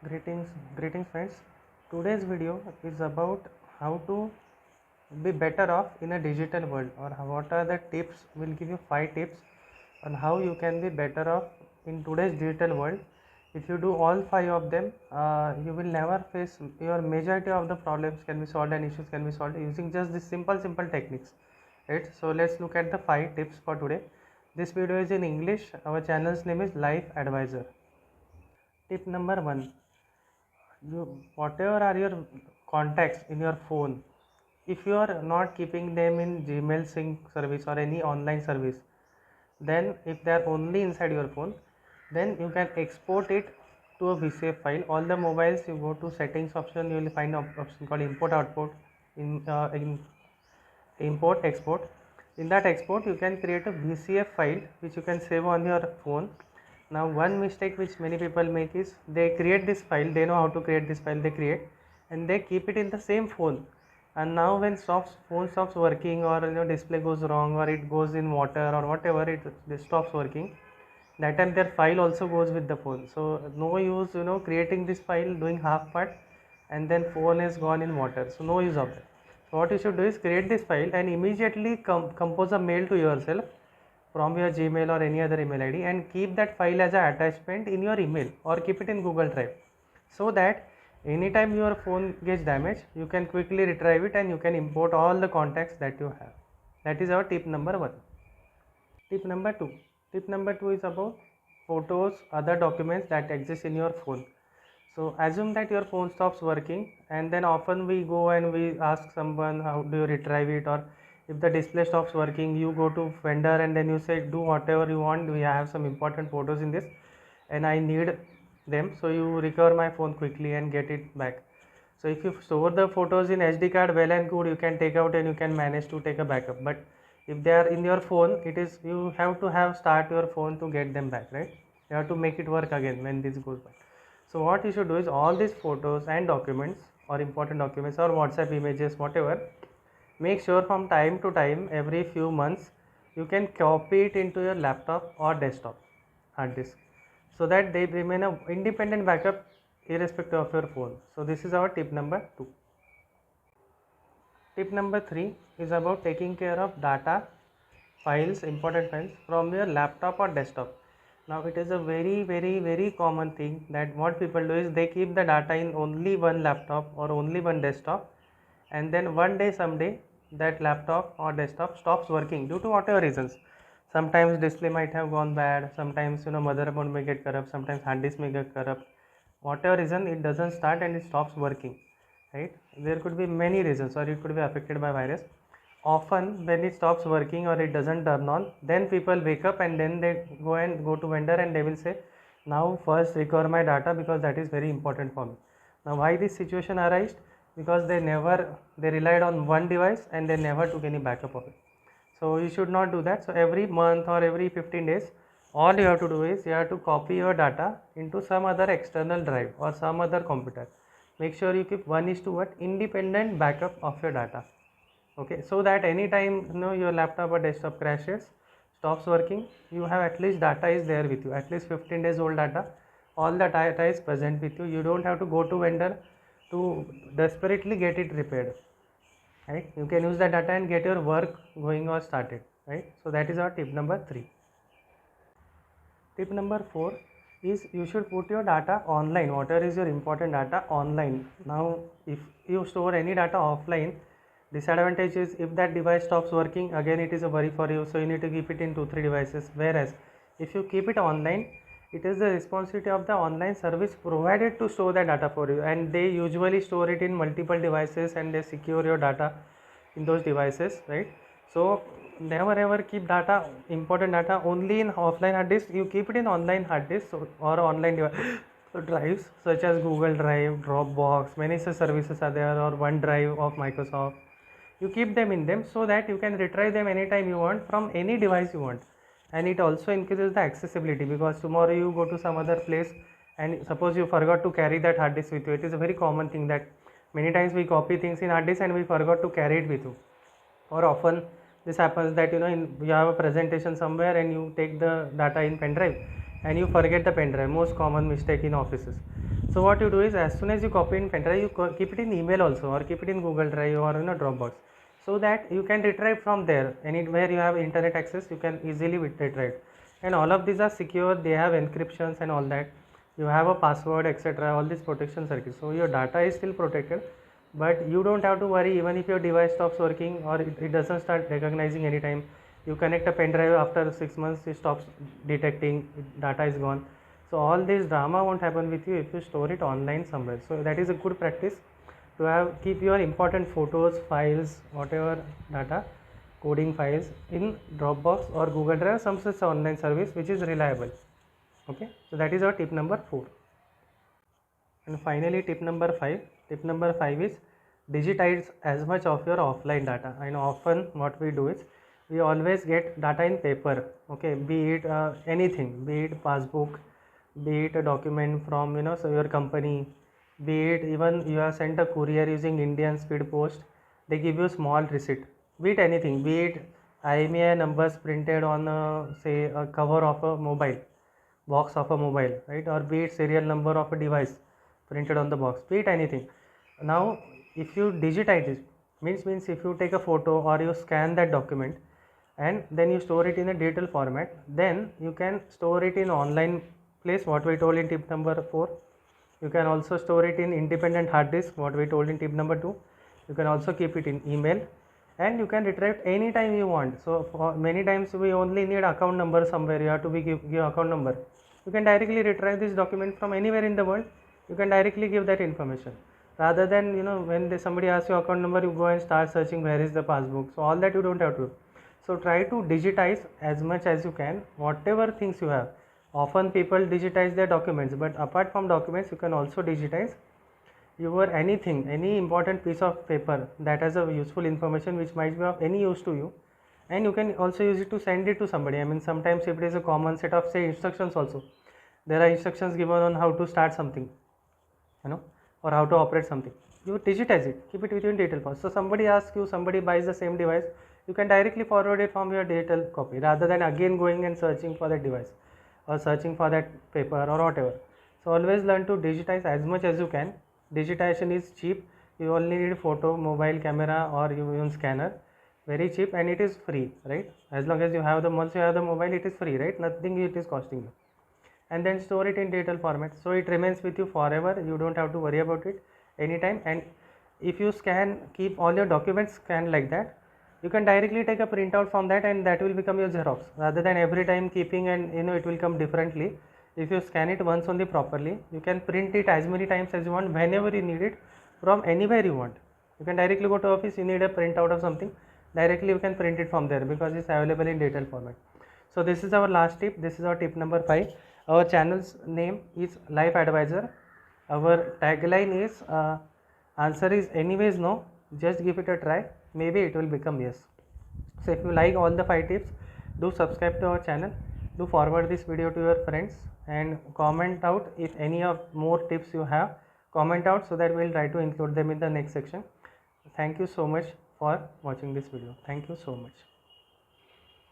Greetings friends. Today's video is about how to be better off in a digital world, or what are the tips. We'll give you 5 tips on how you can be better off in today's digital world. If you do all 5 of them, you will never face your majority of the problems can be solved and issues can be solved using just this simple techniques, right? So let's look at the 5 tips for today. This video is in English. Our channel's name is Life Advisor. Tip number 1: you whatever are your contacts in your phone, if you are not keeping them in Gmail sync service or any online service, then if they are only inside your phone, then you can export it to a VCF file. All the mobiles, you go to settings option, you will find an option called import output. In import export, in that export you can create a VCF file which you can save on your phone. Now one mistake which many people make is they create this file, they know how to create this file, they create and they keep it in the same phone, and now when phone stops working, or display goes wrong, or it goes in water or whatever, it stops working, that time their file also goes with the phone. So no use creating this file, doing half part, and then phone is gone in water, so no use of that. So what you should do is create this file and immediately compose a mail to yourself from your Gmail or any other email ID, and keep that file as an attachment in your email or keep it in Google Drive, so that anytime your phone gets damaged, you can quickly retrieve it and you can import all the contacts that you have. That is our tip number 1. Tip number 2. Tip number 2 is about photos, other documents that exist in your phone. So assume that your phone stops working, and then often we go and we ask someone how do you retrieve it, or if the display stops working, you go to vendor and then you say do whatever you want, we have some important photos in this and I need them, so you recover my phone quickly and get it back. So if you store the photos in SD card, well and good, you can take out and you can manage to take a backup. But if they are in your phone, it is you have to have start your phone to get them back, right? You have to make it work again when this goes back. So what you should do is all these photos and documents, or important documents or WhatsApp images, whatever, make sure from time to time, every few months, you can copy it into your laptop or desktop hard disk, so that they remain a independent backup irrespective of your phone. So this is our tip number 2. Tip number 3 is about taking care of data, files, important files from your laptop or desktop. Now it is a very common thing that what people do is they keep the data in only one laptop or only one desktop, and then one day someday that laptop or desktop stops working due to whatever reasons. Sometimes display might have gone bad, sometimes motherboard may get corrupt, sometimes hard disk may get corrupt, whatever reason it doesn't start and it stops working, right? There could be many reasons, or it could be affected by virus. Often when it stops working or it doesn't turn on, then people wake up and then they go to vendor and they will say, now first recover my data because that is very important for me. Now why this situation arised? Because they relied on one device and they never took any backup of it. So you should not do that. So every month or every 15 days, all you have to do is you have to copy your data into some other external drive or some other computer. Make sure you keep 1:1 independent backup of your data. Okay, so that anytime your laptop or desktop crashes, stops working, you have at least data is there with you, at least 15 days old data, all the data is present with you. You don't have to go to vendor to desperately get it repaired, right? You can use the data and get your work going or started, right? So that is our tip number 3. Tip number 4 is you should put your data online. Whatever is your important data online. Now if you store any data offline, disadvantage is if that device stops working, again it is a worry for you, so you need to keep it in 2-3 devices. Whereas if you keep it online, it is the responsibility of the online service provided to store the data for you, and they usually store it in multiple devices and they secure your data in those devices, right? So never ever keep data, important data, only in offline hard disk. You keep it in online hard disk or online drives such as Google Drive, Dropbox, many such services are there, or OneDrive of Microsoft. You keep them in them so that you can retrieve them anytime you want from any device you want. And it also increases the accessibility, because tomorrow you go to some other place and suppose you forgot to carry that hard disk with you. It is a very common thing that many times we copy things in hard disk and we forgot to carry it with you. Or often this happens that you have a presentation somewhere and you take the data in pen drive and you forget the pen drive, most common mistake in offices. So what you do is, as soon as you copy in pen drive, you keep it in email also, or keep it in Google Drive or in a Dropbox, so that you can retrieve from there. Anywhere you have internet access, you can easily retrieve. And all of these are secure, they have encryptions and all that. You have a password, etc. All these protection circuits, so your data is still protected. But you don't have to worry, even if your device stops working or it doesn't start recognizing anytime. You connect a pen drive, after 6 months it stops detecting, data is gone. So all this drama won't happen with you if you store it online somewhere. So that is a good practice to have. Keep your important photos, files, whatever data, coding files in Dropbox or Google Drive, some such online service which is reliable. Okay, so that is our tip number 4. And finally, tip number 5. Tip number 5 is digitize as much of your offline data. I know often what we do is we always get data in paper. Okay, be it anything, be it passbook, be it a document from so your company, be it even you have sent a courier using Indian Speed Post, they give you a small receipt. Be it anything, be it IMEI numbers printed on say a cover of a mobile box of a mobile, right? Or be it serial number of a device printed on the box, be it anything. Now if you digitize it, means if you take a photo or you scan that document and then you store it in a digital format, then you can store it in online place, what we told in tip number 4. You can also store it in independent hard disk, what we told in tip number 2. You can also keep it in email, and you can retrieve anytime you want. So for many times we only need account number somewhere, you have to give account number. You can directly retrieve this document from anywhere in the world. You can directly give that information, rather than when somebody asks you account number, you go and start searching where is the passbook. So all that you don't have to do. So try to digitize as much as you can whatever things you have. Often people digitize their documents, but apart from documents, you can also digitize your anything, any important piece of paper that has a useful information which might be of any use to you, and you can also use it to send it to somebody. I mean, sometimes if it is a common set of say instructions also, there are instructions given on how to start something, or how to operate something. You digitize it, keep it within digital form. So somebody asks you, somebody buys the same device, you can directly forward it from your digital copy, rather than again going and searching for that device or searching for that paper or whatever. So always learn to digitize as much as you can. Digitization is cheap. You only need photo, mobile camera, or even scanner. Very cheap, and it is free, right? As long as you have once you have the mobile, it is free, right? Nothing it is costing you. And then store it in digital format, so it remains with you forever. You don't have to worry about it anytime. And if you keep all your documents scanned like that, you can directly take a printout from that, and that will become your Xerox, rather than every time keeping, and it will come differently. If you scan it once only properly, you can print it as many times as you want, whenever you need it, from anywhere you want. You can directly go to office, you need a printout of something, directly you can print it from there, because it's available in digital format. So this is our last tip. This is our tip number 5. Our channel's name is Life Advisor. Our tagline is answer is anyways no, just give it a try, maybe it will become yes. So if you like all the 5 tips, do subscribe to our channel, do forward this video to your friends, and comment out if any of more tips you have. Comment out so that we will try to include them in the next section. Thank you so much for watching this video. Thank you so much.